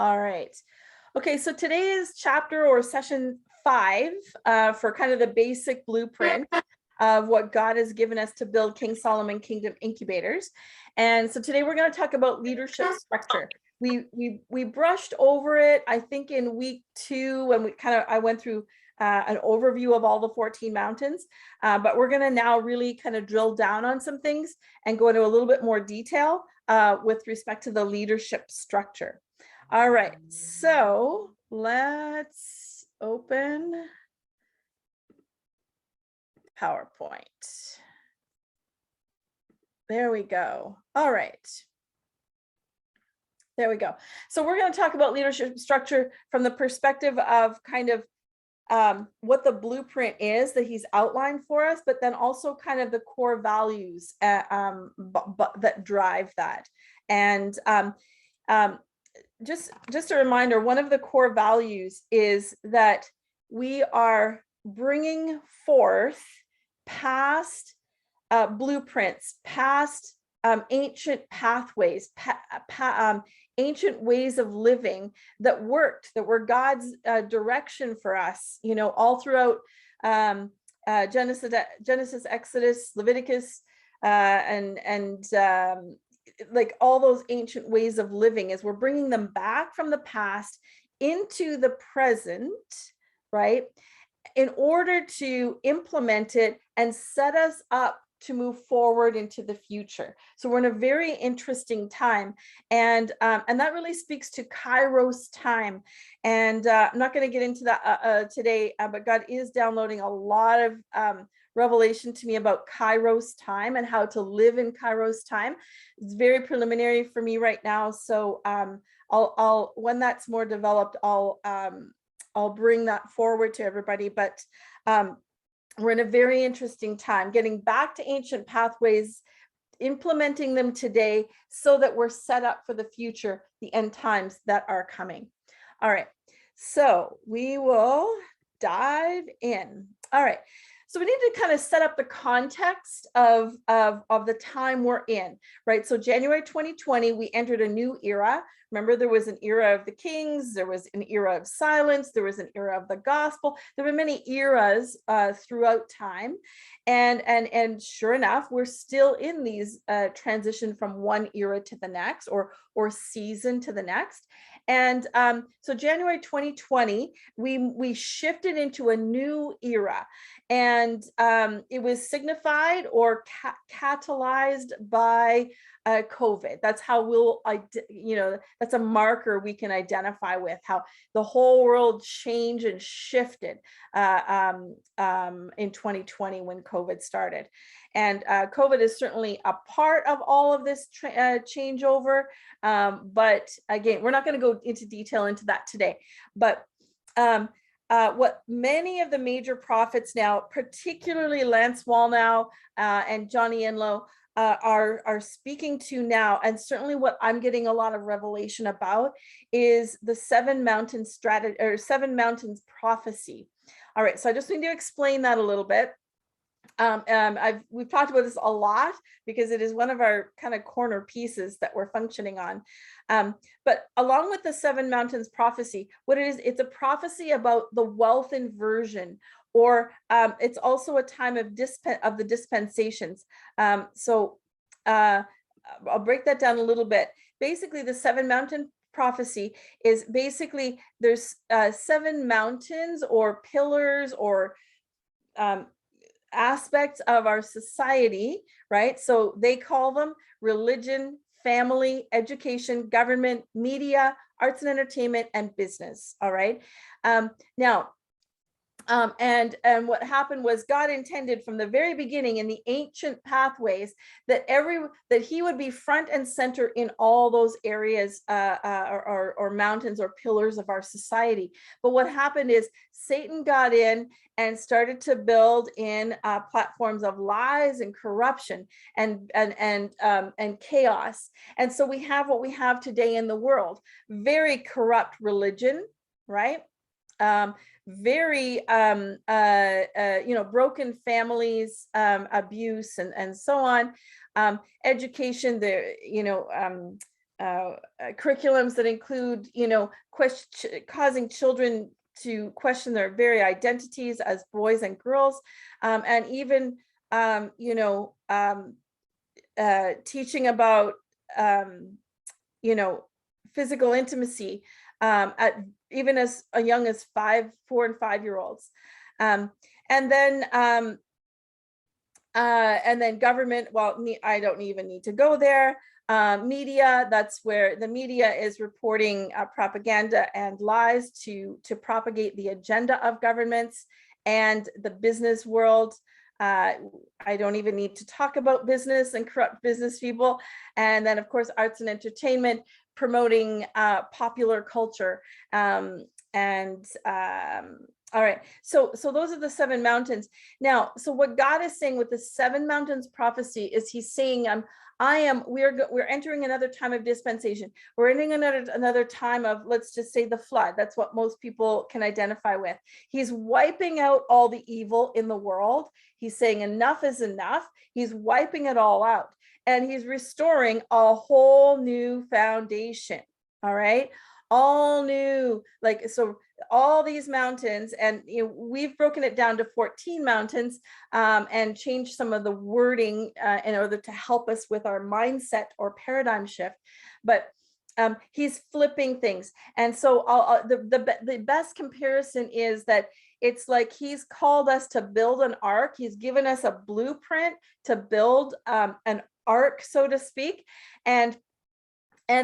All right. Okay, so today is chapter or session 5 for kind of the basic blueprint of what God has given us to build King Solomon Kingdom Incubators. And so today we're going to talk about leadership structure. We brushed over it, I think, in week 2 when I went through an overview of all the 14 mountains, but we're going to now really kind of drill down on some things and go into a little bit more detail with respect to the leadership structure. All right, so let's open PowerPoint. There we go. All right. There we go. So we're going to talk about leadership structure from the perspective of kind of what the blueprint is that he's outlined for us, but then also kind of the core values that drive that. And just a reminder, one of the core values is that we are bringing forth past blueprints, past ancient pathways, ancient ways of living that worked, that were God's direction for us, you know, all throughout Genesis, Exodus, Leviticus, and like all those ancient ways of living, as we're bringing them back from the past into the present, right, in order to implement it and set us up to move forward into the future. So we're in a very interesting time, and that really speaks to Kairos time. And I'm not going to get into that today, but God is downloading a lot of revelation to me about Kairos time and how to live in Kairos time. It's very preliminary for me right now, so I'll when that's more developed, I'll bring that forward to everybody. But we're in a very interesting time, getting back to ancient pathways, implementing them today so that we're set up for the future, the end times that are coming. All right, so we will dive in. All right, so we need to kind of set up the context of the time we're in, right? So January 2020, we entered a new era. Remember, there was an era of the kings, there was an era of silence, there was an era of the gospel. There were many eras throughout time. And sure enough, we're still in these transition from one era to the next, or season to the next. And so January 2020, we shifted into a new era, and it was signified or catalyzed by COVID. That's how we'll, that's a marker we can identify with how the whole world changed and shifted in 2020 when COVID started. And COVID is certainly a part of all of this changeover. But again, we're not going to go into detail into that today. But what many of the major prophets now, particularly Lance Wallnau and Johnny Enlow, are speaking to now, and certainly what I'm getting a lot of revelation about, is the 7 mountains strategy, or 7 mountains prophecy. All right, so I just need to explain that a little bit. We've talked about this a lot because it is one of our kind of corner pieces that we're functioning on. But along with the 7 mountains prophecy, what it is, it's a prophecy about the wealth inversion, or it's also a time of the dispensations. So I'll break that down a little bit. Basically, the 7 mountain prophecy is basically there's 7 mountains or pillars or aspects of our society, right? So they call them religion, family, education, government, media, arts and entertainment, and business. All right. Now, and what happened was God intended from the very beginning in the ancient pathways that he would be front and center in all those areas or mountains or pillars of our society. But what happened is Satan got in and started to build in platforms of lies and corruption and chaos. And so we have what we have today in the world: very corrupt religion, right? Very broken families, abuse, and so on. Education, curriculums that include, causing children to question their very identities as boys and girls, and even, teaching about, physical intimacy, at even as young as 4 and 5-year-olds, and then government. Well, I don't even need to go there. Media, that's where the media is reporting propaganda and lies to propagate the agenda of governments. And the business world, I don't even need to talk about business and corrupt business people. And then, of course, arts and entertainment, promoting popular culture. All right, so those are the 7 mountains. Now, so what God is saying with the 7 mountains prophecy is he's saying, we're entering another time of dispensation. We're entering another time of, let's just say, the flood. That's what most people can identify with. He's wiping out all the evil in the world. He's saying enough is enough. He's wiping it all out, and he's restoring a whole new foundation. All right, all new, so all these mountains, and we've broken it down to 14 mountains, and changed some of the wording in order to help us with our mindset or paradigm shift. But he's flipping things. And so the best comparison is that it's like he's called us to build an ark. He's given us a blueprint to build an ark, so to speak. And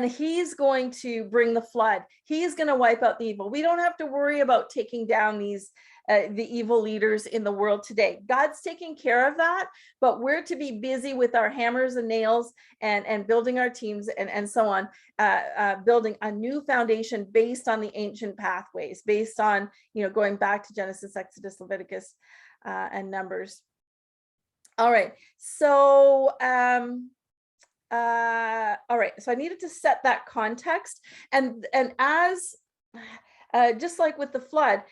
he's going to bring the flood. He's going to wipe out the evil. We don't have to worry about taking down these the evil leaders in the world today. God's taking care of that, but we're to be busy with our hammers and nails and building our teams and so on, building a new foundation based on the ancient pathways, based on, going back to Genesis, Exodus, Leviticus, and Numbers. All right, so all right, so I needed to set that context, and as just like with the flood,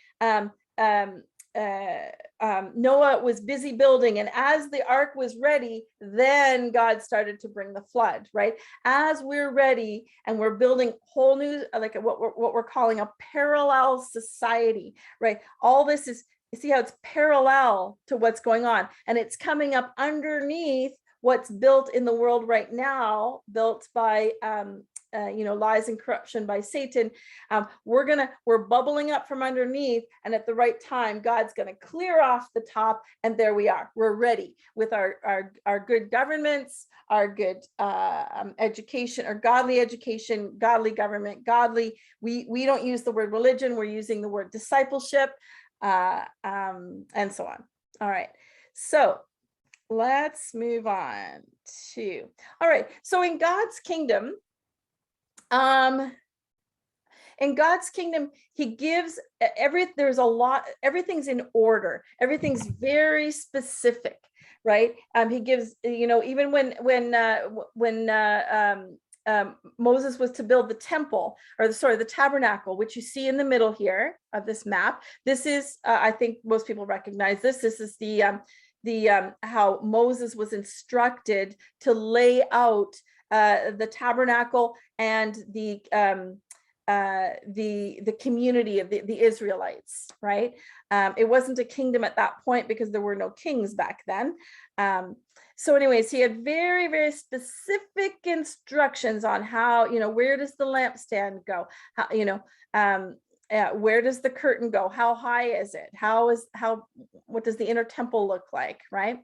Noah was busy building, and as the ark was ready, then God started to bring the flood, right? As we're ready and we're building whole new, like what we're calling a parallel society, right? All this is, you see how it's parallel to what's going on, and it's coming up underneath what's built in the world right now, built by lies and corruption by Satan. We're bubbling up from underneath, and at the right time, God's going to clear off the top, and there we are. We're ready with our good governments, our good education, or godly education, godly government, godly. We don't use the word religion. We're using the word discipleship, and so on. All right, so let's move on to, all right, so in God's kingdom, he gives everything's in order, everything's very specific, right? He gives, even when Moses was to build the temple, or the tabernacle, which you see in the middle here of this map. This is, I think most people recognize this. This is the how Moses was instructed to lay out the tabernacle and the community of the Israelites, right? It wasn't a kingdom at that point because there were no kings back then. So anyways, he had very, very specific instructions on how, where does the lampstand go? How, where does the curtain go? How high is it? What does the inner temple look like, right?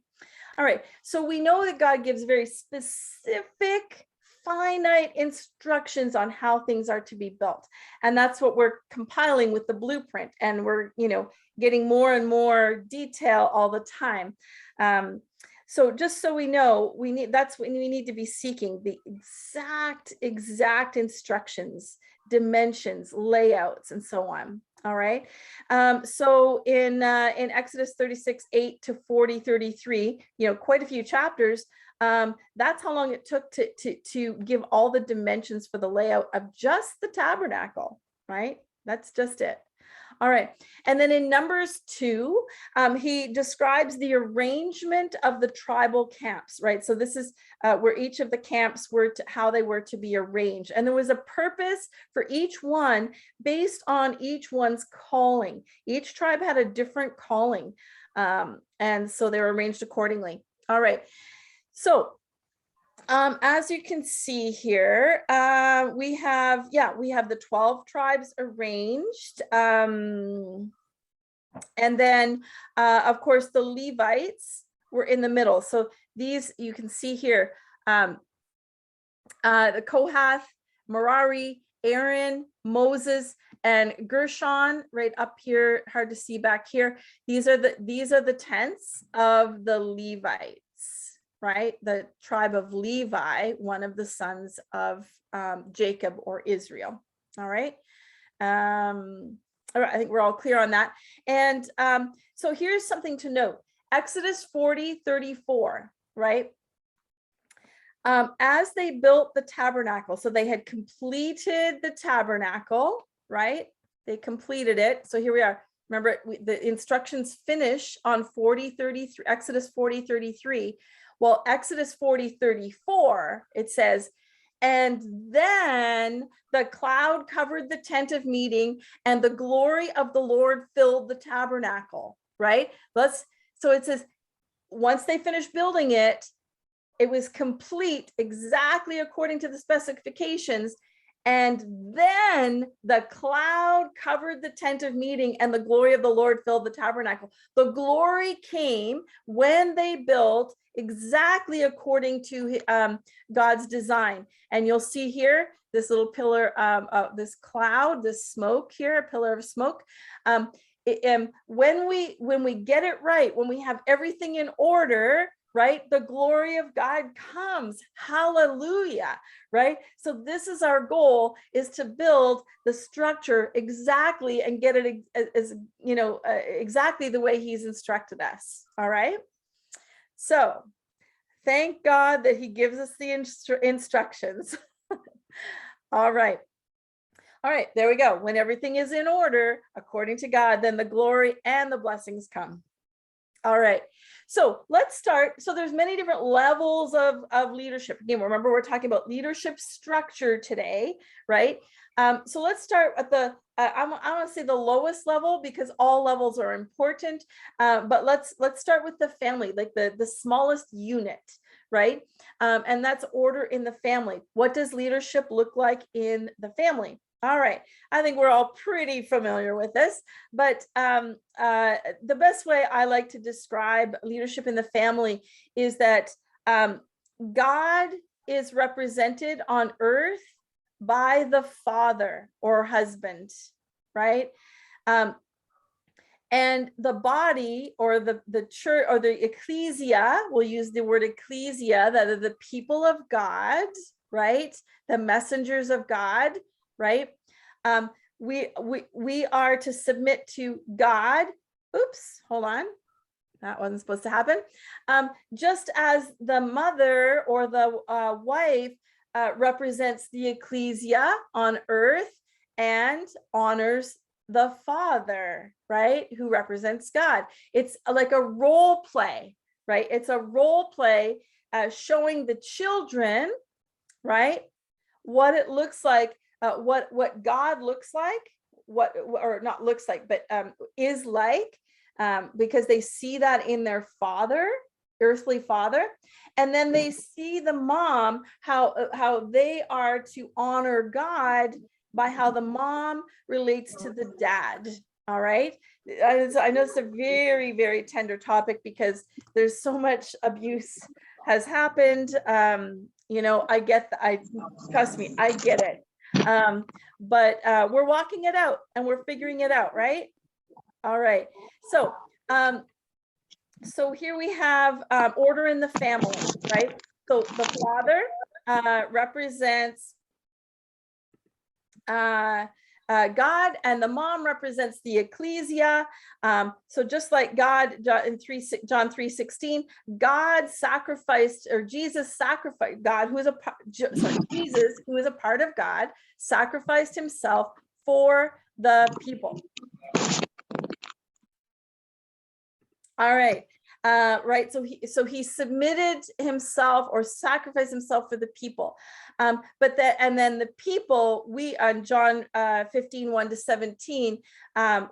All right, so we know that God gives very specific, finite instructions on how things are to be built. And that's what we're compiling with the blueprint. And we're, getting more and more detail all the time. So just so we know, we need to be seeking the exact instructions, dimensions, layouts, and so on. All right. So in Exodus 36:8 to 40:33, quite a few chapters. That's how long it took to give all the dimensions for the layout of just the tabernacle, right? That's just it. All right. And then in Numbers 2, he describes the arrangement of the tribal camps, right? So this is where each of the camps were how they were to be arranged. And there was a purpose for each one based on each one's calling. Each tribe had a different calling. And so they were arranged accordingly. All right. So as you can see here, we have the 12 tribes arranged. And then, of course, the Levites were in the middle. So these, you can see here, the Kohath, Merari, Aaron, Moses, and Gershon right up here, hard to see back here. These are the tents of the Levites. Right, the tribe of Levi, one of the sons of Jacob or Israel. All right. I think we're all clear on that. And so here's something to note. Exodus 40:34, right? As they built the tabernacle, so they had completed the tabernacle, right? They completed it. So here we are. Remember, the instructions finish on Exodus 40:33. Well, Exodus 40:34, it says, and then the cloud covered the tent of meeting and the glory of the Lord filled the tabernacle, right? So it says, once they finished building it, it was complete exactly according to the specifications. And then the cloud covered the tent of meeting and the glory of the Lord filled the tabernacle. The glory came when they built exactly according to God's design. And you'll see here, this little pillar, this cloud, this smoke here, a pillar of smoke. When we get it right, when we have everything in order, right, the glory of God comes. Hallelujah. Right. So this is our goal, is to build the structure exactly and get it as exactly the way he's instructed us. All right. So thank God that he gives us the instructions. All right. All right, there we go. When everything is in order, according to God, then the glory and the blessings come. All right, so let's start. So there's many different levels of leadership. Again, remember, we're talking about leadership structure today, right? So let's start at the, I want to say the lowest level, because all levels are important, but let's start with the family, like the smallest unit, right? And that's order in the family. What does leadership look like in the family? All right, I think we're all pretty familiar with this, but the best way I like to describe leadership in the family is that God is represented on earth by the father or husband, right? And the body, or the church, or the ecclesia, we'll use the word ecclesia, that are the people of God, right? The messengers of God, right? We are to submit to God. Oops, hold on. That wasn't supposed to happen. Just as the mother or the wife represents the ecclesia on earth and honors the father, right? Who represents God. It's like a role play, right? It's a role play showing the children, right, what it looks like, what God looks like, or not looks like, but is like, because they see that in their father, earthly father, and then they see the mom, how they are to honor God by how the mom relates to the dad. All right. I know it's a very, very tender topic because there's so much abuse has happened. Trust me, I get it. But we're walking it out and we're figuring it out, right? All right. So, so here we have order in the family, right? So the father represents God, and the mom represents the ecclesia. So just like God, John 3:16, God sacrificed, or Jesus sacrificed, Jesus, who is a part of God, sacrificed himself for the people. All right. Right. So he submitted himself or sacrificed himself for the people. And then the people, we on John 15, 1 to 17,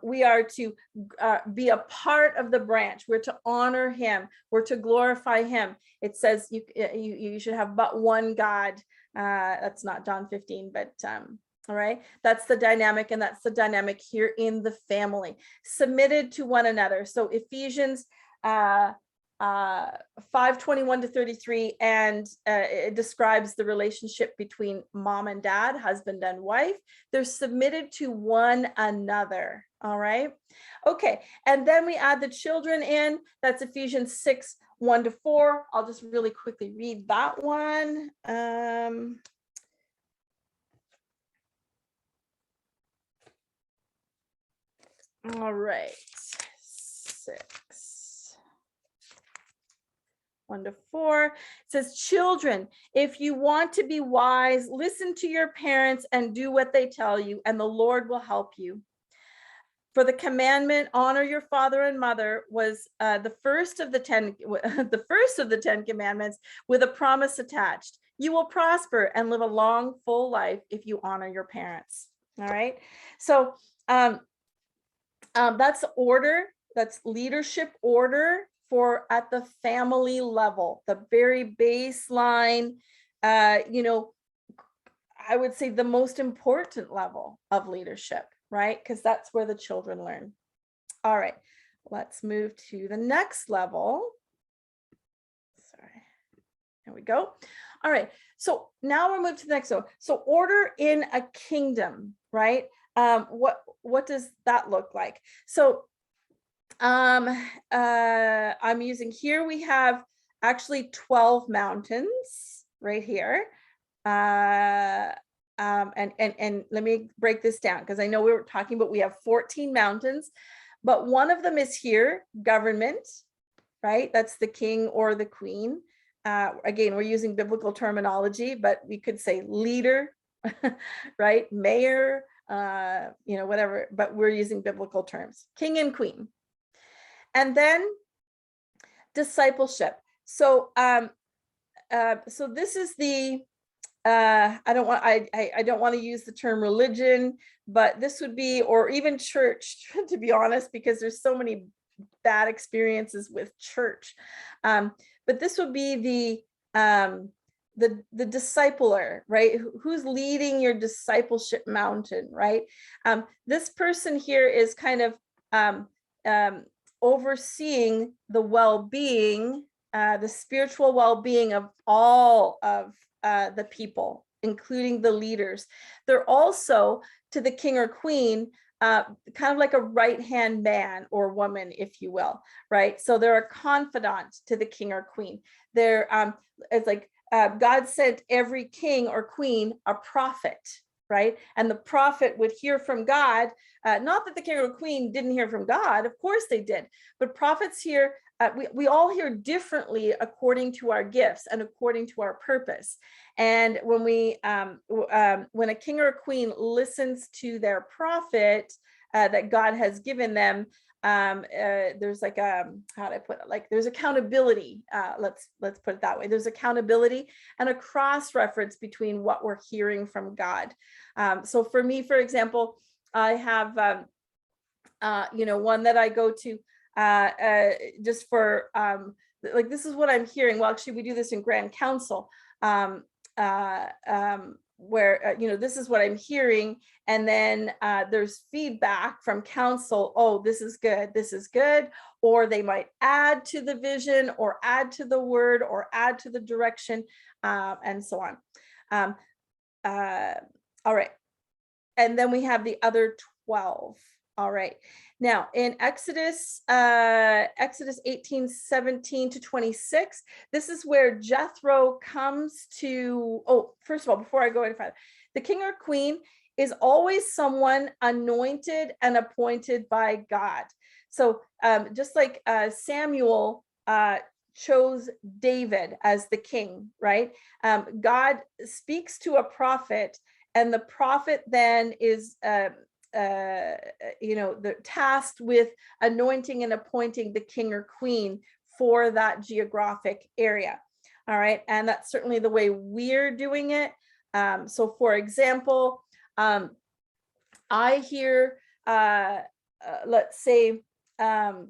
we are to be a part of the branch. We're to honor him. We're to glorify him. It says you should have but one God. That's not John 15, but all right, that's the dynamic, and that's the dynamic here in the family, submitted to one another. So Ephesians 5:21 to 33, and it describes the relationship between mom and dad, husband and wife. They're submitted to one another. All right. Okay. And then we add the children in. That's Ephesians 6, 1 to 4. I'll just really quickly read that one. All right, 6, 1 to 4. It says, children, if you want to be wise, listen to your parents and do what they tell you, and the Lord will help you. For the commandment, honor your father and mother, was the first of the 10 commandments, with a promise attached. You will prosper and live a long, full life if you honor your parents. All right. So that's order, that's leadership order for at the family level, the very baseline, I would say the most important level of leadership, right? Because that's where the children learn. All right, let's move to the next level. Sorry, there we go. All right, so now we'll move to the next one. So order in a kingdom, right? What does that look like? So I'm using here, we have actually 12 mountains right here. And let me break this down, because I know we were talking about we have 14 mountains, but one of them is here, government, right? That's the king or the queen. Again, we're using biblical terminology, but we could say leader, right? Mayor, whatever, but we're using biblical terms, king and queen. And then discipleship. So, so this is the, I don't want to use the term religion, but this would be, or even church, to be honest, because there's so many bad experiences with church. But this would be the discipler, right? Who's leading your discipleship mountain, right? This person here is kind of overseeing the well-being, the spiritual well-being of all of the people, including the leaders. They're also, to the king or queen, kind of like a right-hand man or woman, if you will, right? So they're a confidant to the king or queen. They're, it's like God sent every king or queen a prophet, right? And the prophet would hear from God. Not that the king or queen didn't hear from God, of course they did, but prophets hear, we all hear differently according to our gifts and according to our purpose. And when when a king or a queen listens to their prophet that God has given them, there's like how do I put it? Like there's accountability. Let's put it that way. There's accountability and a cross reference between what we're hearing from God. So for me, for example, I have one that I go to just for like, this is what I'm hearing. Well, actually, we do this in Grand Council, where this is what I'm hearing, and then there's feedback from council. Oh, this is good, or they might add to the vision, or add to the word, or add to the direction, and so on. All right, and then we have the other 12. All right. Now in Exodus 18, 17 to 26, this is where Jethro comes to, first of all, before I go any further, the king or queen is always someone anointed and appointed by God. So just like Samuel chose David as the king, right? God speaks to a prophet, and the prophet then is they're tasked with anointing and appointing the king or queen for that geographic area. All right, and that's certainly the way we're doing it. So for example, I hear, let's say, I'll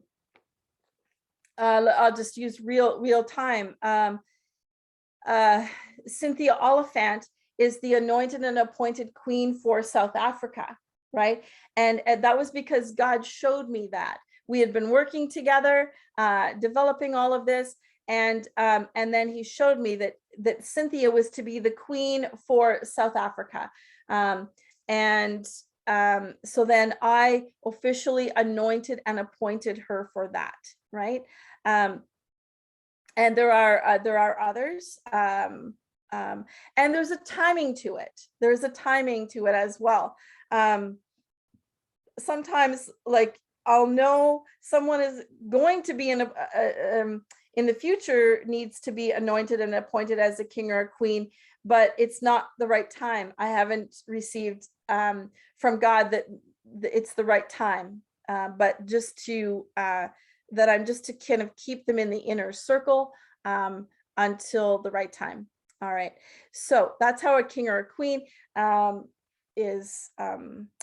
just use real time. Cynthia Oliphant is the anointed and appointed queen for South Africa, right? And that was because God showed me that. We had been working together, developing all of this, and then he showed me that Cynthia was to be the queen for South Africa. So then I officially anointed and appointed her for that, right? And there are others, and there's a timing to it. There's a timing to it as well. Sometimes, like, I'll know someone is going to be in the future, needs to be anointed and appointed as a king or a queen, but it's not the right time. I haven't received from God that it's the right time, but just to that I'm just to kind of keep them in the inner circle until the right time. All right, so that's how a king or a queen is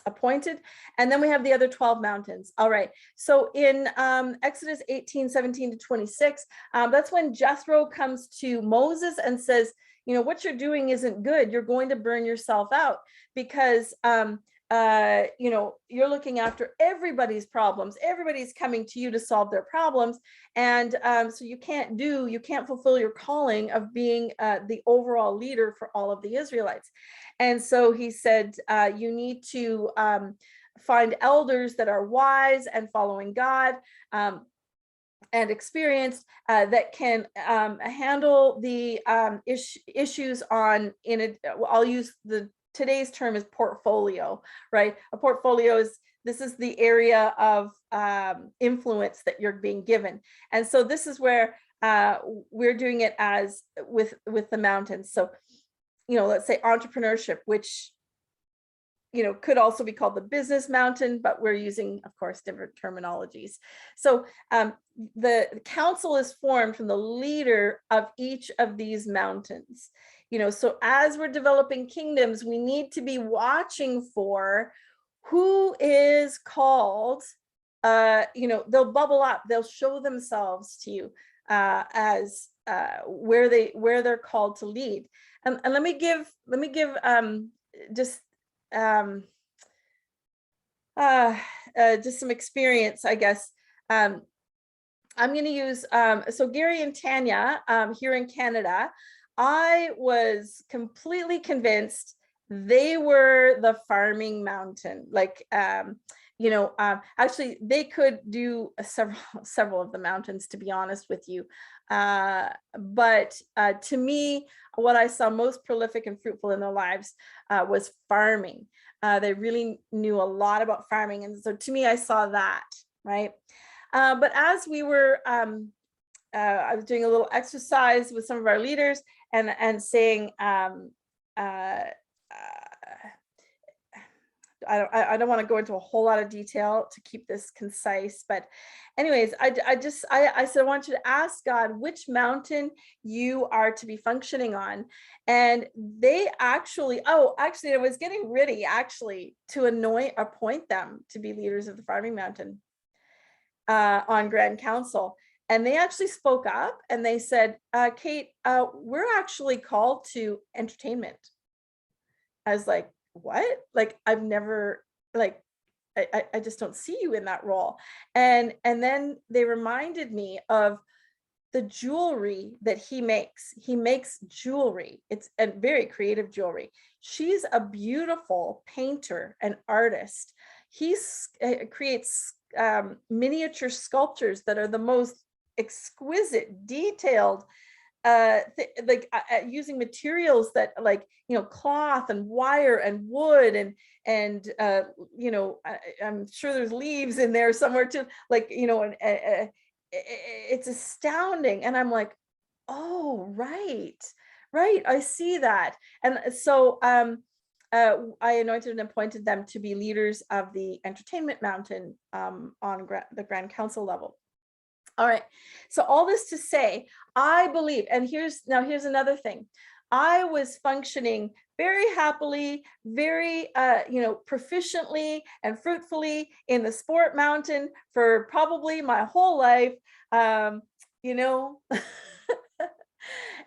appointed. And then we have the other 12 mountains. All right, so in Exodus 18:17-26, that's when Jethro comes to Moses and says, what you're doing isn't good. You're going to burn yourself out because you're looking after everybody's problems. Everybody's coming to you to solve their problems. And so you can't fulfill your calling of being the overall leader for all of the Israelites. And so he said, you need to find elders that are wise and following God, and experienced, that can handle the issues I'll use today's term is portfolio, right? A portfolio this is the area of influence that you're being given. And so this is where we're doing it as with the mountains. So, let's say entrepreneurship, which could also be called the business mountain, but we're using, of course, different terminologies. So the council is formed from the leader of each of these mountains. So as we're developing kingdoms, we need to be watching for who is called, they'll bubble up, they'll show themselves to you as where they're called to lead. And let me give just some experience, I guess. I'm going to use, so Gary and Tanya here in Canada, I was completely convinced they were the farming mountain. Like, actually they could do several of the mountains, to be honest with you. But to me, what I saw most prolific and fruitful in their lives was farming. They really knew a lot about farming. And so to me, I saw that, right? But as we were, I was doing a little exercise with some of our leaders and saying, I don't want to go into a whole lot of detail to keep this concise, but anyways, I said, I want you to ask God which mountain you are to be functioning on. And they actually, I was getting ready actually to appoint them to be leaders of the farming mountain on Grand Council. And they actually spoke up and they said, Kate, we're actually called to entertainment. I was like, what? Like, I've never, like, I just don't see you in that role. And then they reminded me of the jewelry that he makes. He makes jewelry. It's a very creative jewelry. She's a beautiful painter and artist. He creates miniature sculptures that are the most exquisite, detailed, using materials that, like, cloth and wire and wood and I'm sure there's leaves in there somewhere too, like, it's astounding. And I'm like, oh, right, I see that. And so I anointed and appointed them to be leaders of the Entertainment Mountain on the Grand Council level. All right, so all this to say, I believe, and here's another thing. I was functioning very happily, very, proficiently and fruitfully in the sport mountain for probably my whole life,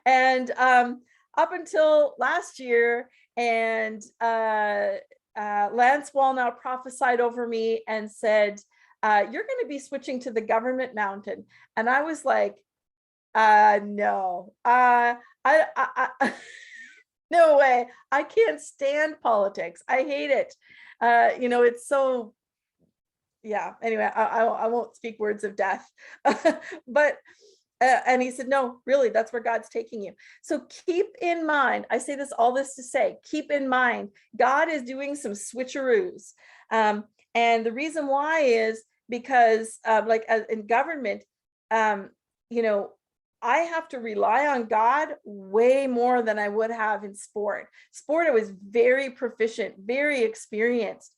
and up until last year, and Lance Wallnau prophesied over me and said, you're going to be switching to the government mountain. And I was like, no, no way. I can't stand politics. I hate it. It's so, yeah, anyway, I won't speak words of death, but and he said, no, really, that's where God's taking you. So keep in mind, I say all this to say, keep in mind, God is doing some switcheroos. And the reason why is because in government, I have to rely on God way more than I would have in sport. Sport, I was very proficient, very experienced.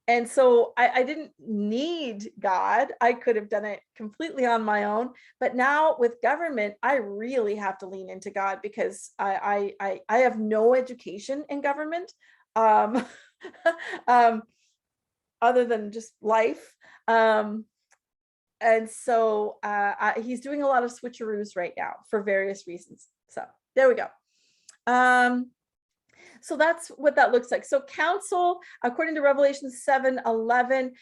And so I didn't need God. I could have done it completely on my own. But now with government, I really have to lean into God because I have no education in government, other than just life. And so he's doing a lot of switcheroos right now for various reasons. So there we go. So that's what that looks like. So council, according to Revelation 7:11,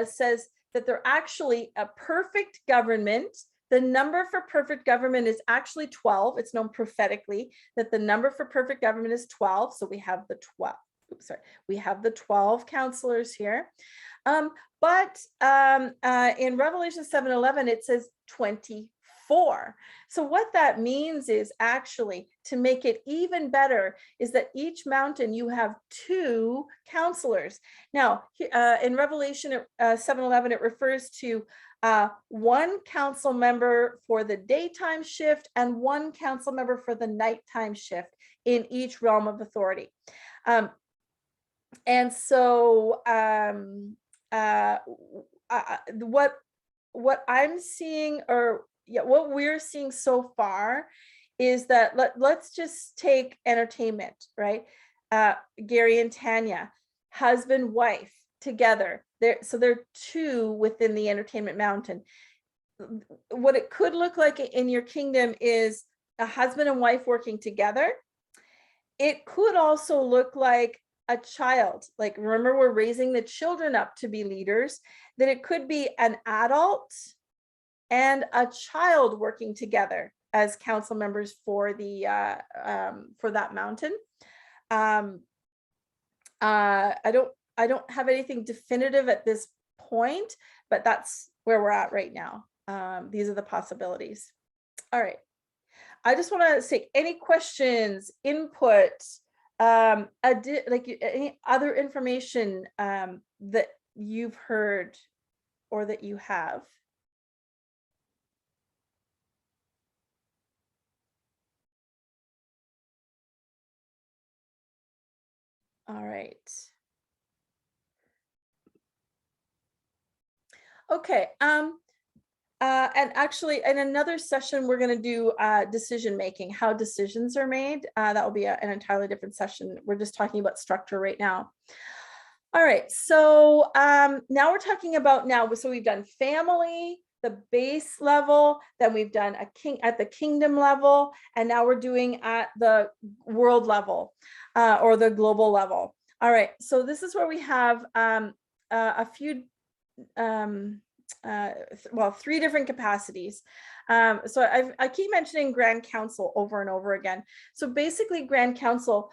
says that they're actually a perfect government. The number for perfect government is actually 12. It's known prophetically that the number for perfect government is 12. So we have the 12. We have the 12 counselors here. But in Revelation 7:11, it says 24. So what that means is actually, to make it even better, is that each mountain you have 2 counselors. Now, in Revelation 7:11, it refers to 1 council member for the daytime shift and 1 council member for the nighttime shift in each realm of authority. And so what I'm seeing, or what we're seeing so far, is that let's just take entertainment, right? Gary and Tanya, husband, wife, together. So they're 2 within the Entertainment Mountain. What it could look like in your kingdom is a husband and wife working together. It could also look like a child, like, remember, we're raising the children up to be leaders, that it could be an adult and a child working together as council members for the for that mountain. I don't have anything definitive at this point, but that's where we're at right now. These are the possibilities. All right. I just want to say, any questions, input, like any other information that you've heard or that you have? All right. Okay. And actually, in another session, we're going to do decision making, how decisions are made. That will be an entirely different session. We're just talking about structure right now. All right. So now we're talking about so we've done family, the base level, then we've done at the kingdom level, and now we're doing at the world level or the global level. All right. So this is where we have a few well, 3 different capacities. So I keep mentioning Grand Council over and over again. So basically Grand Council,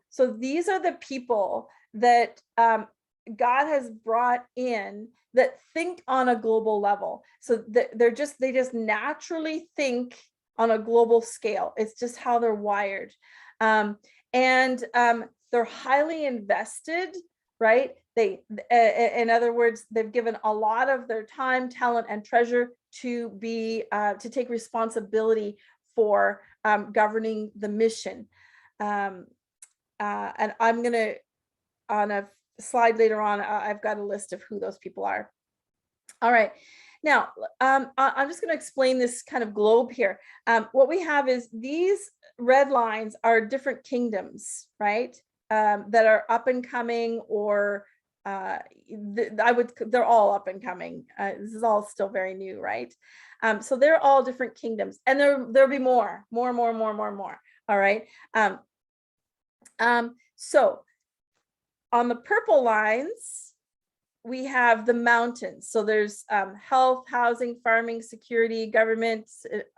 so these are the people that God has brought in that think on a global level. So they just naturally think on a global scale. It's just how they're wired. And they're highly invested, right? In other words, they've given a lot of their time, talent, and treasure to take responsibility for governing the mission. and I'm going to, on a slide later on, I've got a list of who those people are. All right. Now, I'm just going to explain this kind of globe here. What we have is these red lines are different kingdoms, right? That are up and coming, or they're all up and coming. This is all still very new, right? So they're all different kingdoms, and there'll be more. All right. So on the purple lines, we have the mountains. So there's health, housing, farming, security, government,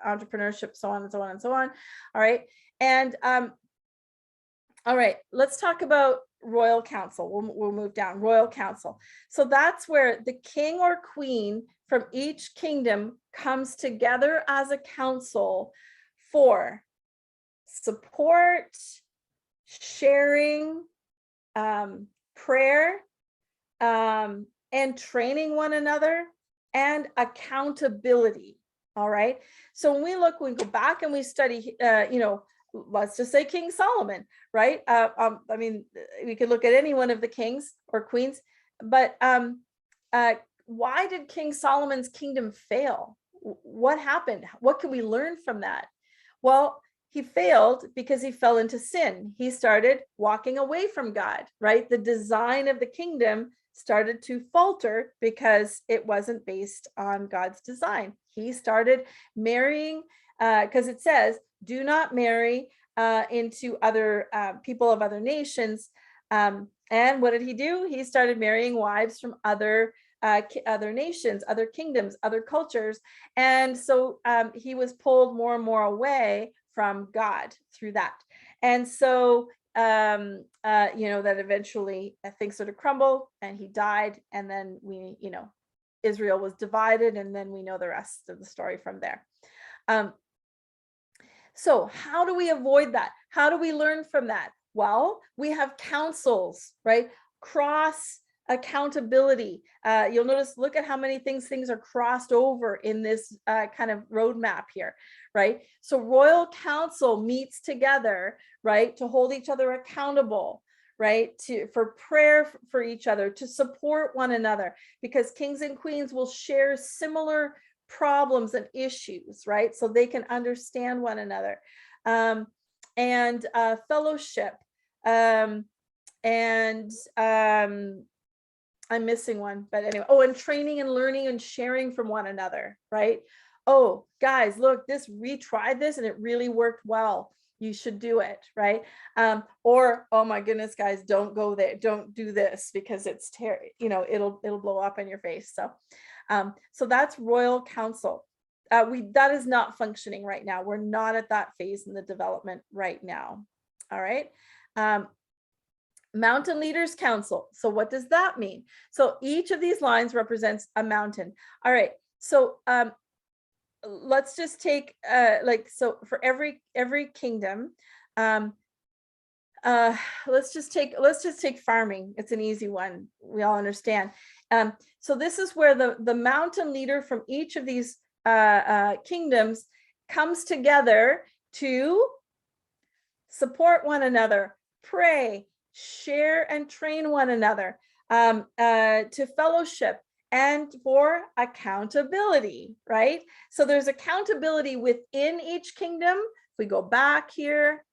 entrepreneurship, so on and so on and so on. All right. And all right, let's talk about royal council. We'll move down. Royal council. So that's where the king or queen from each kingdom comes together as a council for support, sharing, prayer, and training one another, and accountability. All right. So when we go back and we study, let's just say King Solomon, right? I mean, we could look at any one of the kings or queens, but why did King Solomon's kingdom fail? What happened? What can we learn from that? Well, he failed because he fell into sin. He started walking away from God, right? The design of the kingdom started to falter because it wasn't based on God's design. He started marrying, because it says, do not marry into other people of other nations. And what did he do? He started marrying wives from other nations, other kingdoms, other cultures. And so he was pulled more and more away from God through that. And so, that eventually things sort of crumbled and he died. And then Israel was divided, and then we know the rest of the story from there. So how do we avoid that? How do we learn from that? Well, we have councils, right? Cross accountability. You'll notice, look at how many things are crossed over in this kind of roadmap here, right? So royal council meets together, right, to hold each other accountable, right, for prayer for each other, to support one another, because kings and queens will share similar problems and issues, right? So they can understand one another. And fellowship. I'm missing one, but anyway. Oh, and training and learning and sharing from one another, right? Oh, guys, look, we tried this and it really worked well. You should do it, right? Or, oh my goodness, guys, don't go there. Don't do this because it's it'll blow up in your face. So that's royal council. That is not functioning right now. We're not at that phase in the development right now. All right. Mountain Leaders Council. So what does that mean? So each of these lines represents a mountain. All right. So let's just take so for every kingdom, let's just take farming. It's an easy one. We all understand. So this is where the mountain leader from each of these kingdoms comes together to support one another, pray, share and train one another, to fellowship, and for accountability, right? So there's accountability within each kingdom. If we go back here,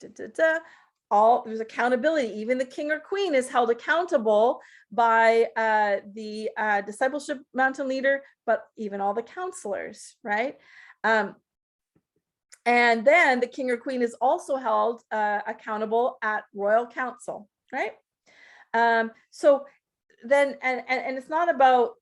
there's accountability. Even the king or queen is held accountable by the discipleship mountain leader, but even all the counselors, right? And then the king or queen is also held accountable at royal council, right? So then, and it's not about,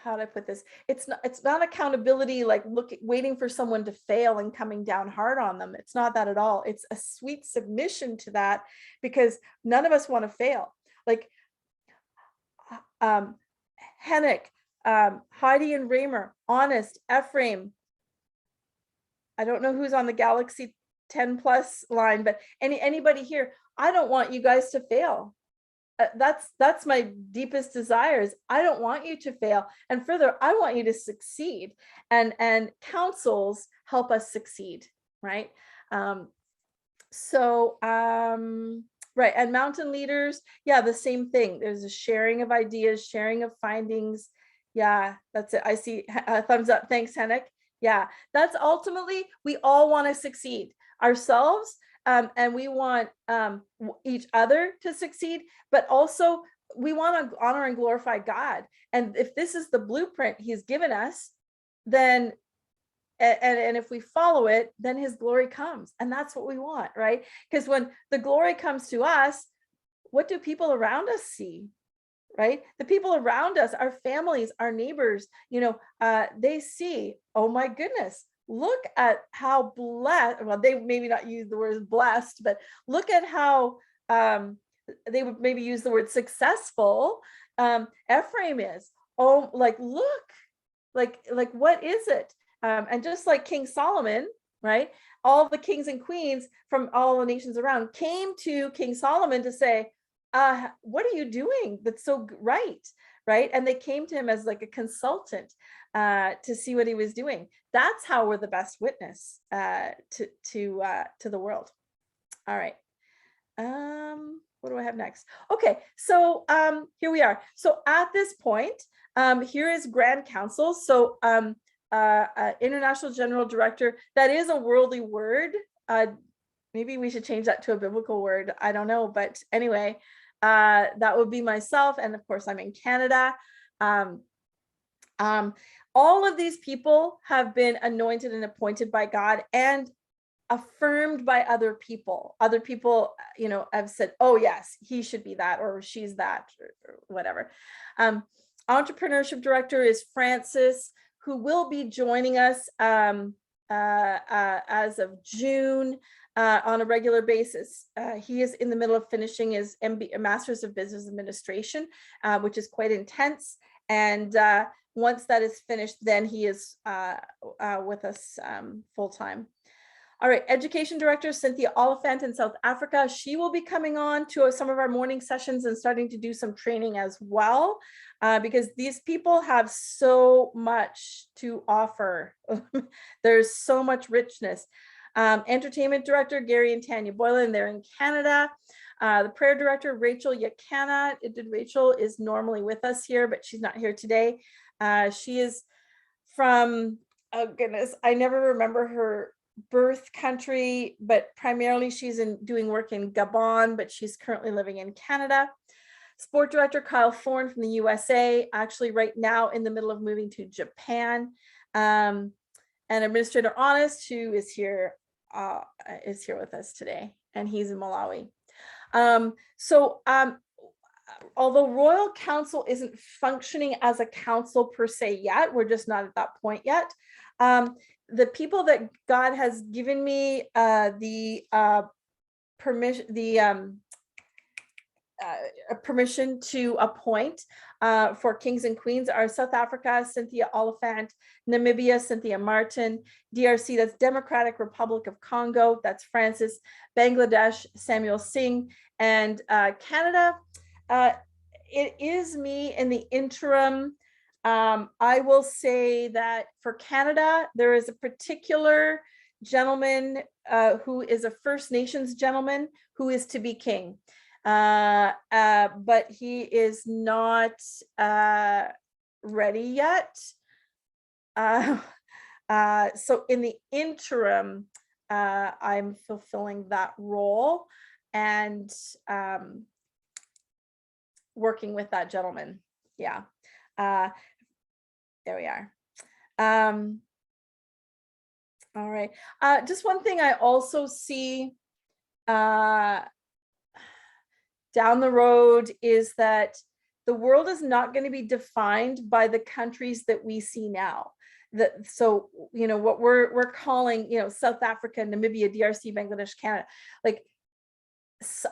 how do I put this? It's not accountability like waiting for someone to fail and coming down hard on them. It's not that at all. It's a sweet submission to that, because none of us want to fail. Like Hennick, Heidi and Raymer, Honest, Ephraim. I don't know who's on the Galaxy 10 plus line, but anybody here, I don't want you guys to fail. That's my deepest desires. I don't want you to fail. And further, I want you to succeed. And councils help us succeed, right? Right, and mountain leaders, yeah, the same thing. There's a sharing of ideas, sharing of findings. Yeah, that's it. I see a thumbs up. Thanks, Henrik. Yeah, that's ultimately, we all want to succeed ourselves, and we want each other to succeed, but also we want to honor and glorify God. And if this is the blueprint he's given us, then and if we follow it, then his glory comes. And that's what we want, right? Because when the glory comes to us, what do people around us see? Right? The people around us, our families, our neighbors, they see, oh my goodness, look at how blessed, well, they maybe not use the word blessed, but look at how they would maybe use the word successful Ephraim is. Oh, like, look, like what is it? And just like King Solomon, right? All the kings and queens from all the nations around came to King Solomon to say, what are you doing that's so right? Right? And they came to him as like a consultant to see what he was doing. That's how we're the best witness to the world. All right. What do I have next? Okay, so here we are. So at this point, here is Grand Council. So International General Director, that is a worldly word. Maybe we should change that to a biblical word. I don't know, but anyway, that would be myself. And of course, I'm in Canada. All of these people have been anointed and appointed by God and affirmed by other people. Other people, have said, oh yes, he should be that, or she's that, or whatever. Entrepreneurship Director is Francis, who will be joining us as of June on a regular basis. He is in the middle of finishing his Master's of Business Administration, which is quite intense. And once that is finished, then he is with us full time. All right, Education Director Cynthia Oliphant in South Africa. She will be coming on to some of our morning sessions and starting to do some training as well, because these people have so much to offer. There's so much richness. Entertainment Director Gary and Tanya Boylan, they're in Canada. The Prayer Director Rachel Yakana. Rachel is normally with us here, but she's not here today. She is from, oh goodness, I never remember her birth country, but primarily she's doing work in Gabon, but she's currently living in Canada. Sport Director Kyle Thorne from the USA, actually right now in the middle of moving to Japan. And Administrator Honest, who is here with us today, and he's in Malawi. Although Royal Council isn't functioning as a council per se yet, we're just not at that point yet. The people that God has given me permission to appoint for kings and queens are South Africa, Cynthia Oliphant; Namibia, Cynthia Martin; DRC, that's Democratic Republic of Congo, that's Francis; Bangladesh, Samuel Singh; and Canada, it is me in the interim. I will say that for Canada, there is a particular gentleman who is a First Nations gentleman who is to be king. But he is not ready yet. So in the interim, I'm fulfilling that role and working with that gentleman. Yeah. There we are. All right. Just one thing I also see down the road is that the world is not going to be defined by the countries that we see now. So, what we're calling, South Africa, Namibia, DRC, Bangladesh, Canada, like,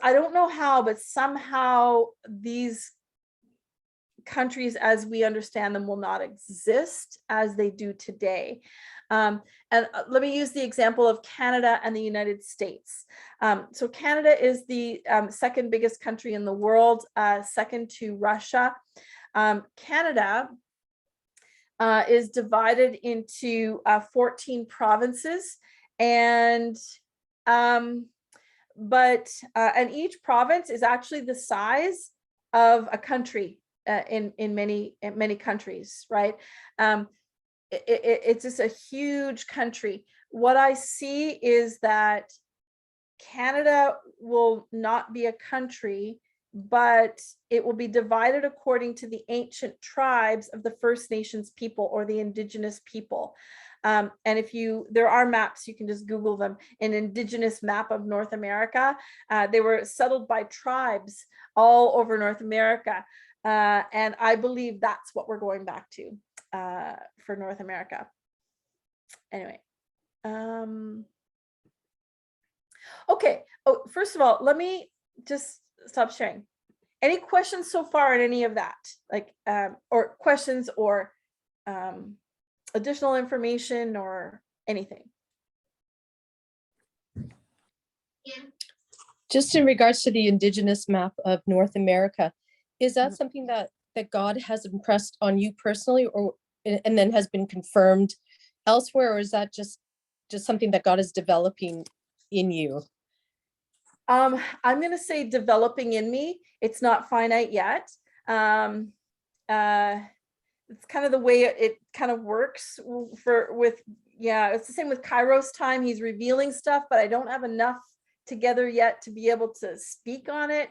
I don't know how, but somehow these countries as we understand them will not exist as they do today. And let me use the example of Canada and the United States. So Canada is the second biggest country in the world, second to Russia. Canada is divided into 14 provinces, and each province is actually the size of a country in many countries, right? It's just a huge country. What I see is that Canada will not be a country, but it will be divided according to the ancient tribes of the First Nations people, or the Indigenous people. And there are maps, you can just Google them, an Indigenous map of North America. They were settled by tribes all over North America. And I believe that's what we're going back to for North America. Anyway. Okay. Oh, first of all, let me just stop sharing. Any questions so far on any of that? Like, or questions, or additional information, or anything? Just in regards to the Indigenous map of North America, is that something that God has impressed on you personally, or and then has been confirmed elsewhere, or is that just something that God is developing in you? I'm going to say developing in me. It's not finite yet. It's kind of the way it kind of works it's the same with Kairos time. He's revealing stuff, but I don't have enough together yet to be able to speak on it.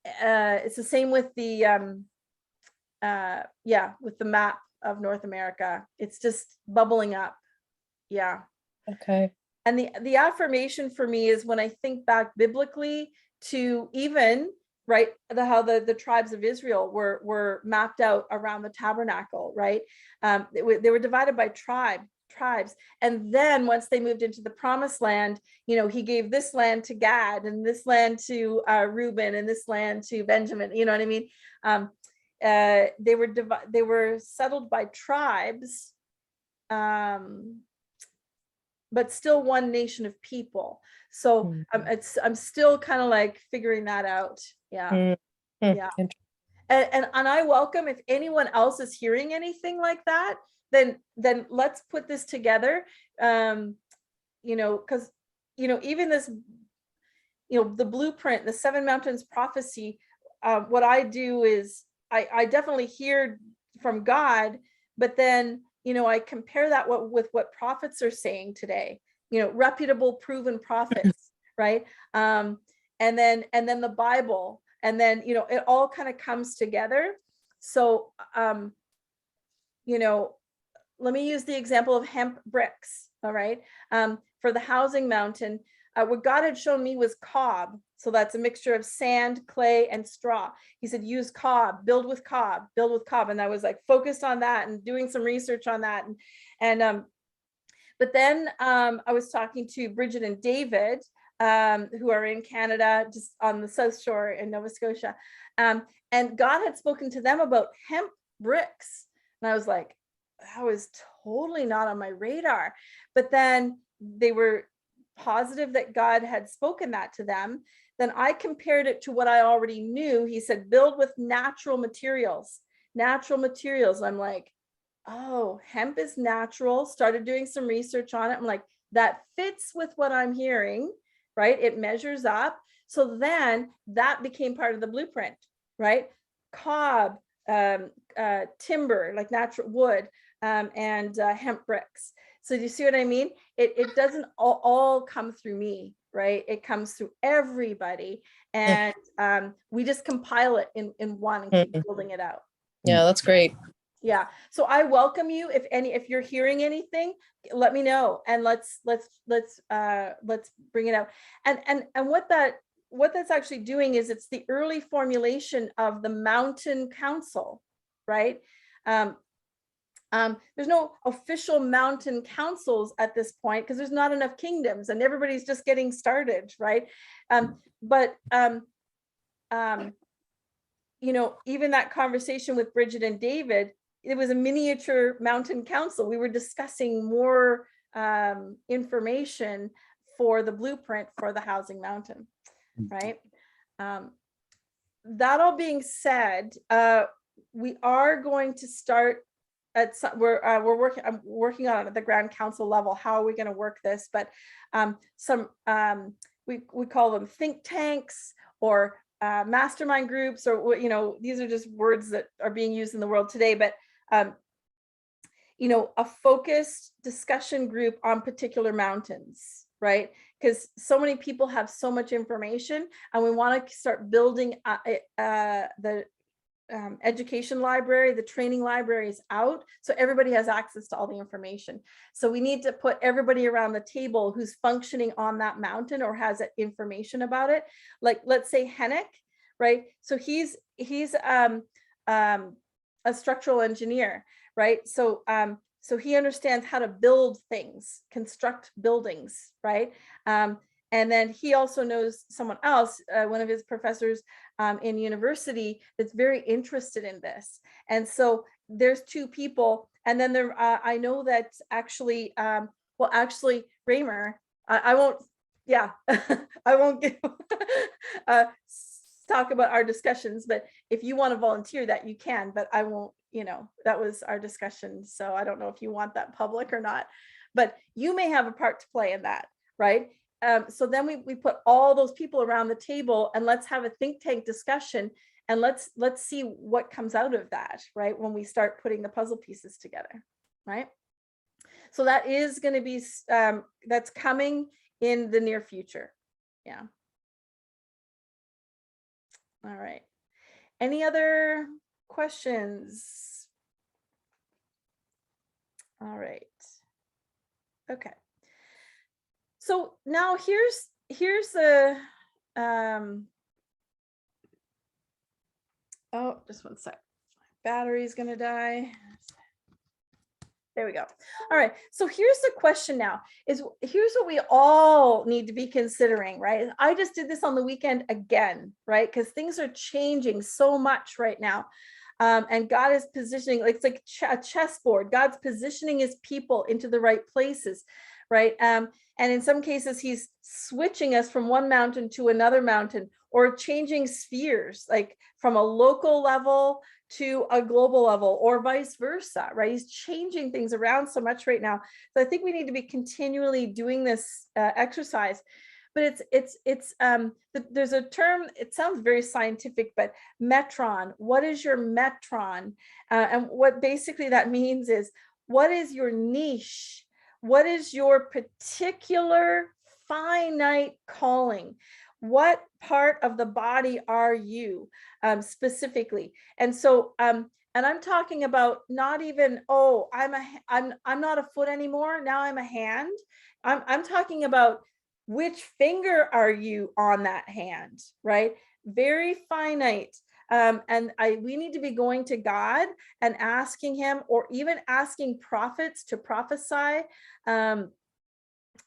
It's the same with the with the map of North America. It's just bubbling up. Yeah. Okay. And the affirmation for me is when I think back biblically to even, right, how the tribes of Israel were mapped out around the tabernacle, right? They were divided by tribes. And then once they moved into the promised land, he gave this land to Gad, and this land to Reuben, and this land to Benjamin. You know what I mean? They were settled by tribes, but still one nation of people. So I'm still kind of like figuring that out. Yeah. Yeah. And I welcome, if anyone else is hearing anything like that, then let's put this together. Because even this, the blueprint, the 7 mountains prophecy, what I do is I definitely hear from God, but then I compare that with what prophets are saying today, reputable, proven prophets, right? And then the Bible, and then, it all kind of comes together. So, let me use the example of hemp bricks. All right. For the housing mountain, what God had shown me was cob. So that's a mixture of sand, clay, and straw. He said, use cob, build with cob, build with cob. And I was like focused on that and doing some research on that. But then I was talking to Bridget and David, who are in Canada, just on the South Shore in Nova Scotia. And God had spoken to them about hemp bricks. And I was like, that was totally not on my radar. But then they were positive that God had spoken that to them. Then I compared it to what I already knew. He said, build with natural materials. I'm like, oh, hemp is natural. Started doing some research on it. I'm like, that fits with what I'm hearing, right? It measures up. So then that became part of the blueprint, right? Cob, timber, like natural wood, and hemp bricks. So do you see what I mean? It doesn't all come through me, right? It comes through everybody. And we just compile it in one and keep building it out. Yeah, that's great. Yeah. So I welcome you. If you're hearing anything, let me know, and let's bring it out. And what that's actually doing is it's the early formulation of the mountain council, right? There's no official mountain councils at this point because there's not enough kingdoms and everybody's just getting started, right? Even that conversation with Bridget and David, it was a miniature mountain council. We were discussing more information for the blueprint for the housing mountain, right? That all being said, we are going to start we're working, I'm working on it at the ground council level. How are we going to work this? But we call them think tanks or mastermind groups, or these are just words that are being used in the world today. But a focused discussion group on particular mountains, right? Because so many people have so much information, and we want to start building the education library, the training libraries out, so everybody has access to all the information. So we need to put everybody around the table who's functioning on that mountain or has information about it. Like, let's say Hennick, right? So he's a structural engineer, right? So he understands how to build things, construct buildings, right? And then he also knows someone else, one of his professors in university, that's very interested in this. And so there's two people. And then there, I know that actually, Raymer, I won't, I won't give, talk about our discussions, but if you want to volunteer that, you can, but I won't, that was our discussion. So I don't know if you want that public or not, but you may have a part to play in that, right? So then we put all those people around the table, and let's have a think tank discussion, and let's see what comes out of that, right? When we start putting the puzzle pieces together, right? So that is going to be, that's coming in the near future. Yeah. All right. Any other questions? All right. Okay. So now here's the oh, just one sec. Battery's gonna die. There we go. All right. So here's the question now, here's what we all need to be considering, right? I just did this on the weekend again, right? Because things are changing so much right now. And God is positioning, it's like a chessboard. God's positioning his people into the right places, right? And in some cases, he's switching us from one mountain to another mountain, or changing spheres, like from a local level to a global level, or vice versa, right? He's changing things around so much right now. So I think we need to be continually doing this exercise. But there's a term, it sounds very scientific, but Metron. What is your Metron? And what basically that means is, what is your niche? What is your particular finite calling? What part of the body are you specifically? And so, and I'm talking about not even, oh, I'm not a foot anymore. Now I'm a hand. I'm talking about which finger are you on that hand, right? Very finite. And we need to be going to God and asking him, or even asking prophets to prophesy.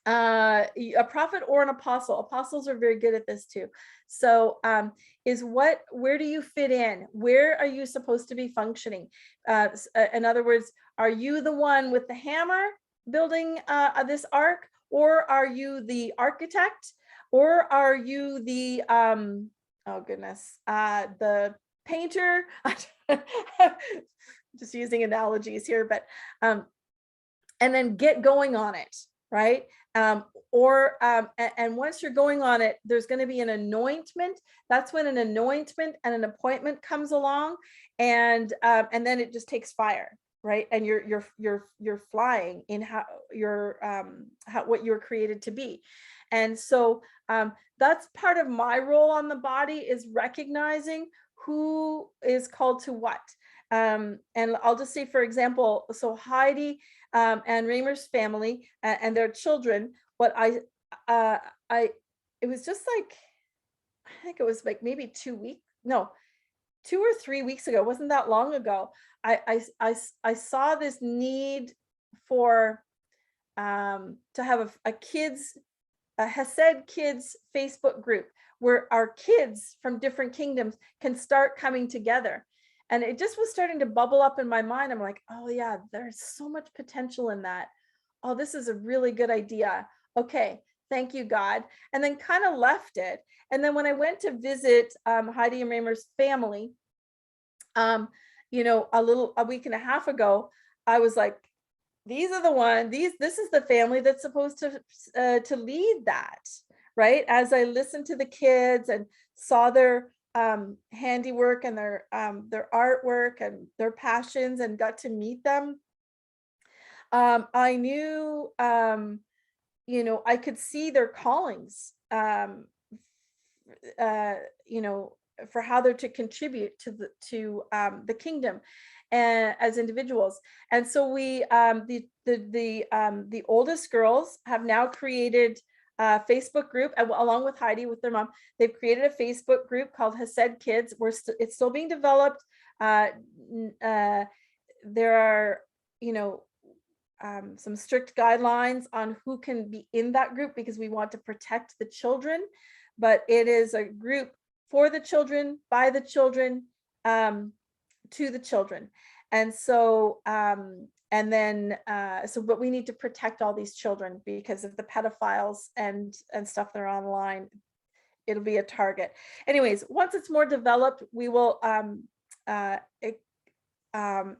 A prophet or an apostle. Apostles are very good at this too. So where do you fit in? Where are you supposed to be functioning? In other words, are you the one with the hammer building this ark, or are you the architect, or are you the oh goodness, the painter? Just using analogies here, but and then get going on it, right? And once you're going on it, there's going to be an anointment. That's when an anointment and an appointment comes along, and then it just takes fire, right? And you're flying in what you're created to be. And so that's part of my role on the body, is recognizing who is called to what. And I'll just say, for example, so Heidi and Raymer's family and their children, it was just like, I think it was like maybe 2 or 3 weeks ago, it wasn't that long ago, I saw this need for to have a Hesed kids Facebook group, where our kids from different kingdoms can start coming together. And it just was starting to bubble up in my mind. I'm like, oh yeah, there's so much potential in that. Oh, this is a really good idea. Okay, thank you, God. And then kind of left it. And then when I went to visit Heidi and Raymer's family, a week and a half ago, I was like, these are the one, this is the family that's supposed to lead that, right? As I listened to the kids and saw their handiwork and their artwork and their passions and got to meet them, I knew, you know, I could see their callings, you know, for how they're to contribute to the kingdom and as individuals. And so we, the oldest girls have now created a Facebook group, along with Heidi with their mom. They've created a Facebook group called Hesed Kids. It's still being developed. There are, you know, some strict guidelines on who can be in that group because we want to protect the children, but it is a group for the children, by the children, to the children. And so, but we need to protect all these children because of the pedophiles and stuff that are online. It'll be a target. Anyways, once it's more developed, we will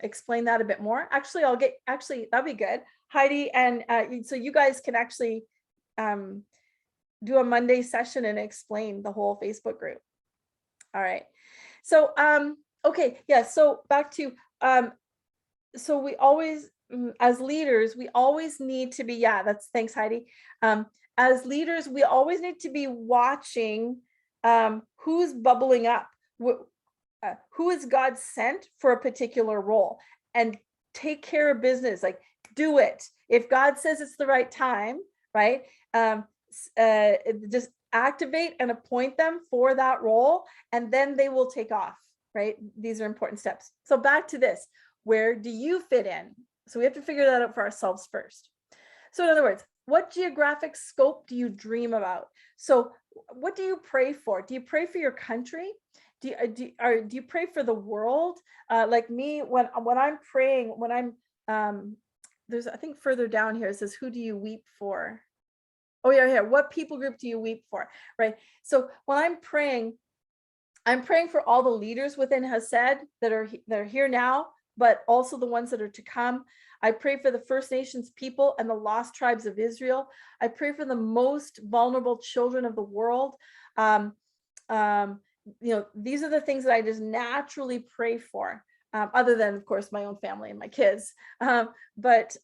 explain that a bit more. Actually, that'd be good, Heidi, and so you guys can actually do a Monday session and explain the whole Facebook group. All right. So okay, yeah, so back to so we always, as leaders, we always need to be, yeah, thanks, Heidi. As leaders, we always need to be watching who's bubbling up, who is God sent for a particular role, and take care of business, like do it. If God says it's the right time, right? Just activate and appoint them for that role, and then they will take off, right? These are important steps. So back to this, where do you fit in? So we have to figure that out for ourselves first. So in other words, what geographic scope do you dream about? So what do you pray for? Do you pray for your country? Do you pray for the world? Like me, when I'm praying, when I'm there's, I think further down here it says, who do you weep for? Oh yeah, yeah. What people group do you weep for? Right. So when I'm praying for all the leaders within Hesed that are here now, but also the ones that are to come. I pray for the First Nations people and the lost tribes of Israel. I pray for the most vulnerable children of the world. You know, these are the things that I just naturally pray for, other than, of course, my own family and my kids. But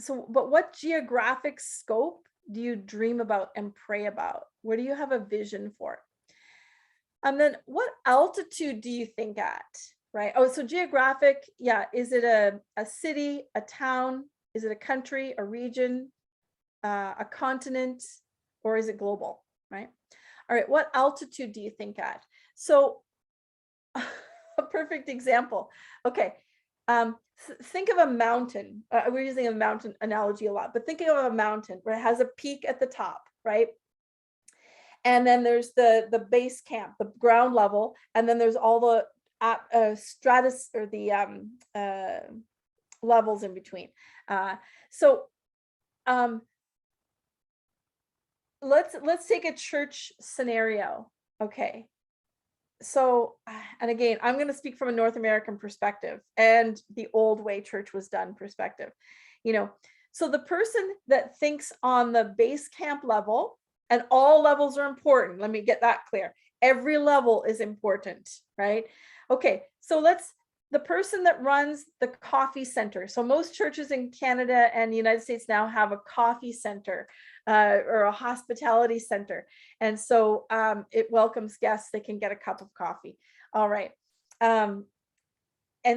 what geographic scope do you dream about and pray about? Where do you have a vision for? And then what altitude do you think at, right? Oh, so geographic, yeah. Is it a city, a town? Is it a country, a region, a continent, or is it global, right? All right, what altitude do you think at? So a perfect example. Okay, think of a mountain. We're using a mountain analogy a lot, but think of a mountain where it has a peak at the top, right? And then there's the base camp, the ground level, and then there's all the stratus, or the levels in between. Let's take a church scenario. Okay. So, and again, I'm going to speak from a North American perspective and the old way church was done perspective. You know, so the person that thinks on the base camp level, and all levels are important. Let me get that clear. Every level is important, right? Okay, so the person that runs the coffee center. So most churches in Canada and the United States now have a coffee center, or a hospitality center. And so it welcomes guests. They can get a cup of coffee. All right. And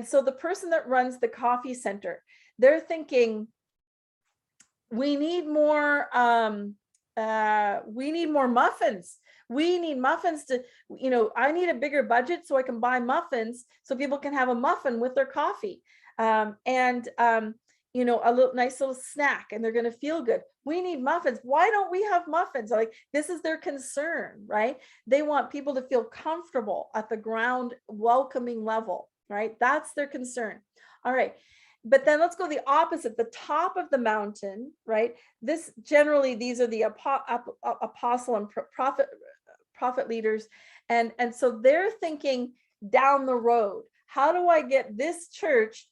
so the person that runs the coffee center, they're thinking, we need more muffins. We need muffins to, you know, I need a bigger budget so I can buy muffins so people can have a muffin with their coffee. You know, a nice little snack, and they're going to feel good. We need muffins. Why don't we have muffins? Like, this is their concern, right? They want people to feel comfortable at the ground welcoming level, right? That's their concern. All right. But then let's go the opposite, the top of the mountain, right? These are the apostle and prophet leaders. And so they're thinking down the road, how do I get this church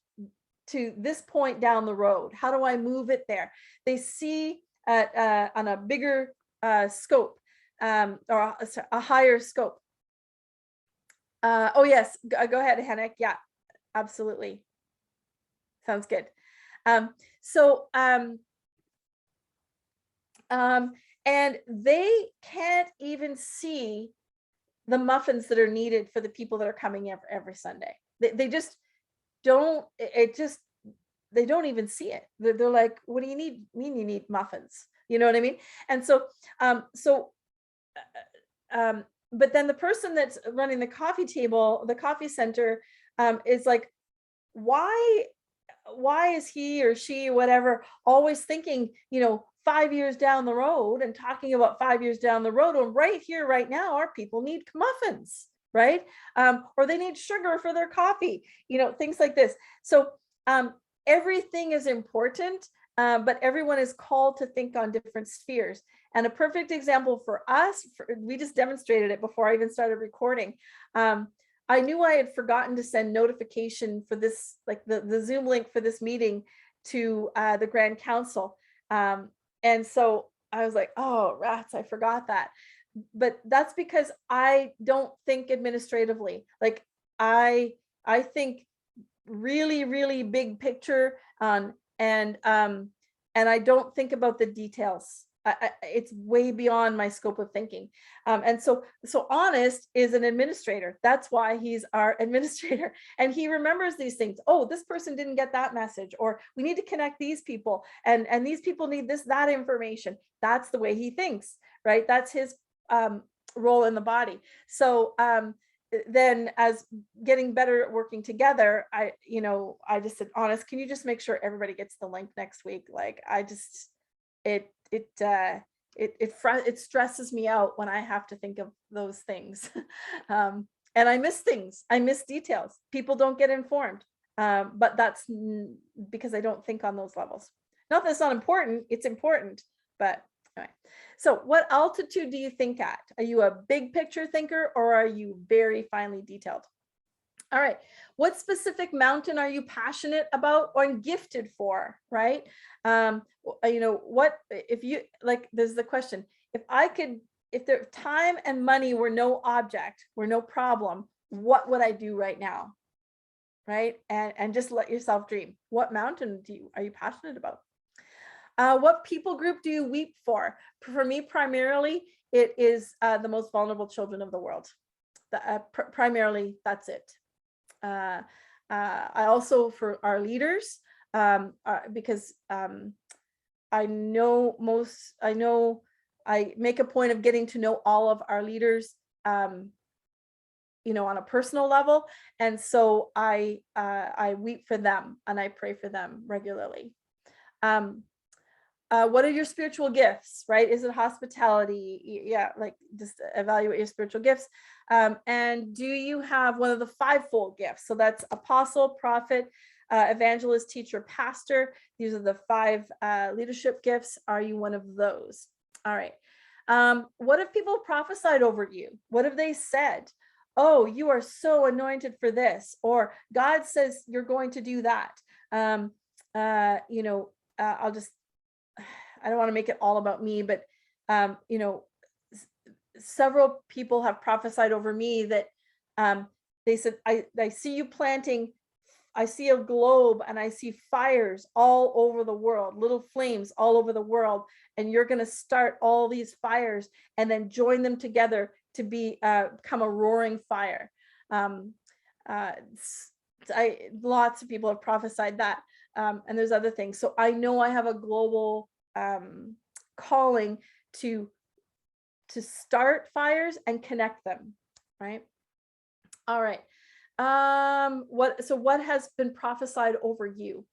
to this point down the road? How do I move it there? They see on a bigger scope, or a higher scope. Oh yes, go ahead, Henrik. Yeah, absolutely. Sounds good. And they can't even see the muffins that are needed for the people that are coming every Sunday. They just don't, they don't even see it. They're like, what do you need? I mean, you need muffins. You know what I mean? And but then the person that's running the coffee table, the coffee center, is like, why is he or she, whatever, always thinking, 5 years down the road and talking about 5 years down the road, and right here, right now, our people need muffins, right? Or they need sugar for their coffee, things like this. So everything is important, but everyone is called to think on different spheres. And a perfect example for us, we just demonstrated it before I even started recording. I knew I had forgotten to send notification for this, like the Zoom link for this meeting to the Grand Council. And so I was like, oh, rats, I forgot that. But that's because I don't think administratively. Like I think really, really big picture, and I don't think about the details. It's way beyond my scope of thinking. And so Honest is an administrator. That's why he's our administrator. And he remembers these things. Oh, this person didn't get that message, or we need to connect these people, and these people need that information. That's the way he thinks, right? That's his role in the body. So then, as getting better at working together, I just said, Honest, can you just make sure everybody gets the link next week? Like, it stresses me out when I have to think of those things. And I miss things. I miss details. People don't get informed. But that's because I don't think on those levels. Not that it's not important. It's important. But anyway. So what altitude do you think at? Are you a big picture thinker, or are you very finely detailed? All right. What specific mountain are you passionate about or gifted for, right? What if you like, there's the question, if the time and money were no object, were no problem, what would I do right now? Right? And just let yourself dream. What mountain are you passionate about? What people group do you weep for? For me, primarily, it is the most vulnerable children of the world. Primarily, that's it. I also, for our leaders, because I make a point of getting to know all of our leaders, on a personal level. And so I weep for them and I pray for them regularly. What are your spiritual gifts, right? Is it hospitality? Yeah, like just evaluate your spiritual gifts. And do you have one of the fivefold gifts? So that's apostle, prophet, evangelist, teacher, pastor. These are the 5 leadership gifts. Are you one of those? All right. What have people prophesied over you? What have they said? Oh, you are so anointed for this, or God says you're going to do that. I don't want to make it all about me, but several people have prophesied over me that they said, I see you planting, I see a globe and I see fires all over the world, little flames all over the world, and you're going to start all these fires and then join them together to become a roaring fire. Lots of people have prophesied that. And there's other things. So I know I have a global calling to start fires and connect them, right? All right. What has been prophesied over you?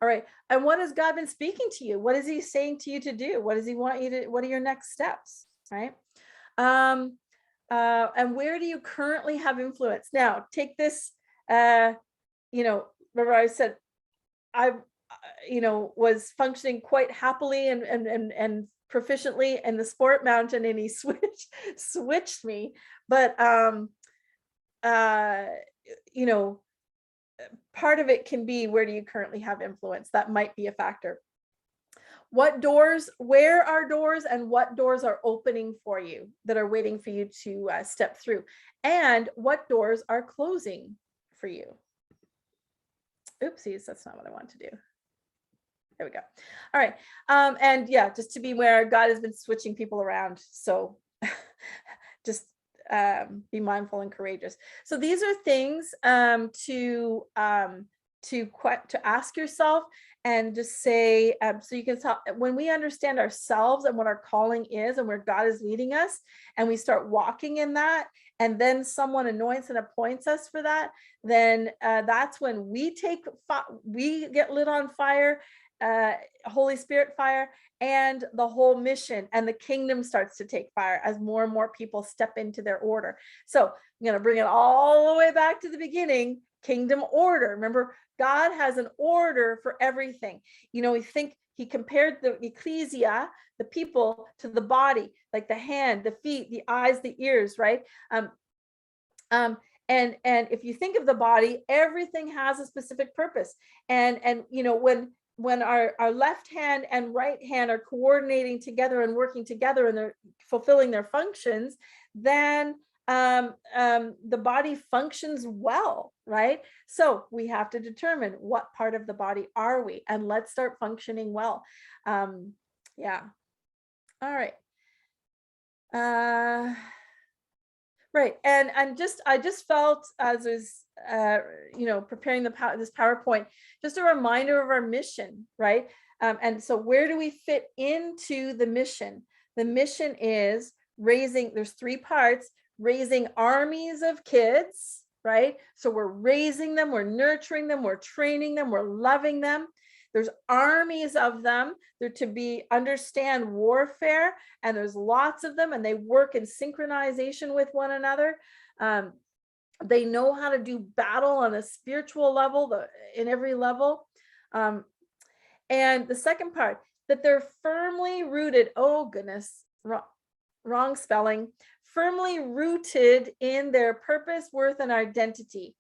All right. And what has God been speaking to you? What is he saying to you to do? What does he want you to, what are your next steps? Right. And where do you currently have influence? Now take this, remember I said, I was functioning quite happily and proficiently in the sport mountain, and he switched me. But part of it can be, where do you currently have influence? That might be a factor. What doors, where are doors, and what doors are opening for you that are waiting for you to step through? And what doors are closing for you? Oopsies, that's not what I want to do. There we go. All right. And yeah, just to be aware, God has been switching people around. So just be mindful and courageous. So these are things to ask yourself, and just say, so you can tell, when we understand ourselves and what our calling is and where God is leading us, and we start walking in that, and then someone anoints and appoints us for that, then that's when we get lit on fire, Holy Spirit fire, and the whole mission and the kingdom starts to take fire as more and more people step into their order. So I'm going to bring it all the way back to the beginning. Kingdom order. Remember, God has an order for everything. You know, we think he compared the ecclesia, the people, to the body, like the hand, the feet, the eyes, the ears, right? And if you think of the body, everything has a specific purpose. And you know, when our left hand and right hand are coordinating together and working together, and they're fulfilling their functions, then the body functions well, right? So we have to determine what part of the body are we, and let's start functioning well. Yeah. All right. Right. And I just felt, as I was you know, preparing this PowerPoint, just a reminder of our mission, right? And so where do we fit into the mission? The mission is raising, there's 3 parts: raising armies of kids, right? So we're raising them, we're nurturing them, we're training them, we're loving them. There's armies of them. They're to understand warfare, and there's lots of them, and they work in synchronization with one another. They know how to do battle on a spiritual level, in every level. And the second part, that they're firmly rooted, oh goodness, wrong spelling, firmly rooted in their purpose, worth, and identity.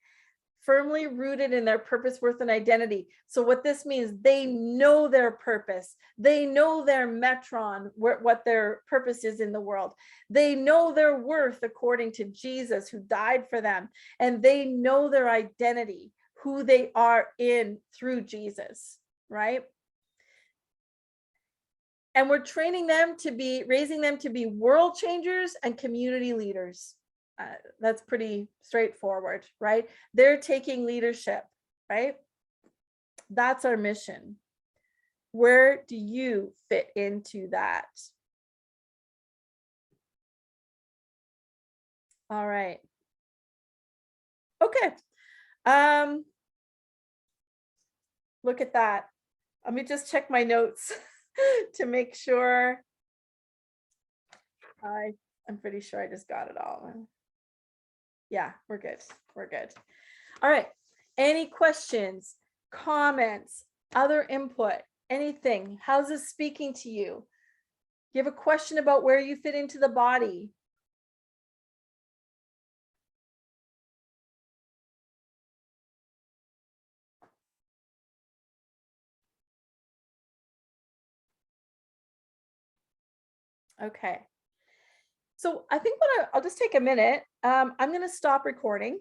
Firmly rooted in their purpose, worth, and identity. So what this means, they know their purpose. They know their Metron, what their purpose is in the world. They know their worth according to Jesus, who died for them. And they know their identity, who they are in through Jesus, right? And we're training them to be, raising them to be world changers and community leaders. That's pretty straightforward, right? They're taking leadership, right? That's our mission. Where do you fit into that? All right. Okay. Look at that. Let me just check my notes to make sure. I'm pretty sure I just got it all. Yeah, we're good. We're good. All right. Any questions, comments, other input, anything? How's this speaking to you? You have a question about where you fit into the body? Okay. So I think I'll just take a minute. I'm going to stop recording.